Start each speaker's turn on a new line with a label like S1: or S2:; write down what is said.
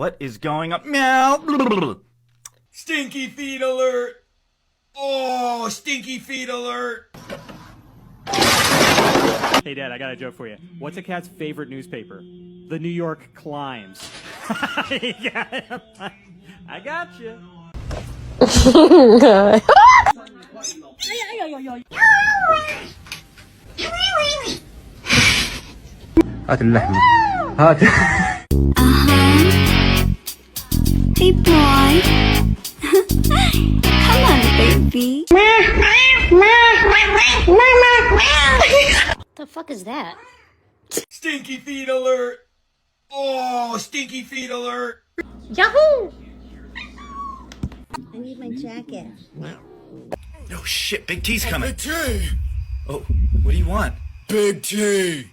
S1: What is going on? Meow. Stinky feet alert. Oh, stinky feet alert.
S2: Hey, Dad, I got a joke for you. What's a cat's favorite newspaper? The New York Climbs. Yeah, I got you.
S3: هات اللحمة هات.
S4: Hey boy. Come on, baby. The fuck is that?
S1: Stinky feet alert. Oh, stinky feet alert.
S4: Yahoo! I need my jacket.
S1: Oh shit, Big T's coming.
S3: Big T.
S1: Oh, what do you want?
S3: Big T.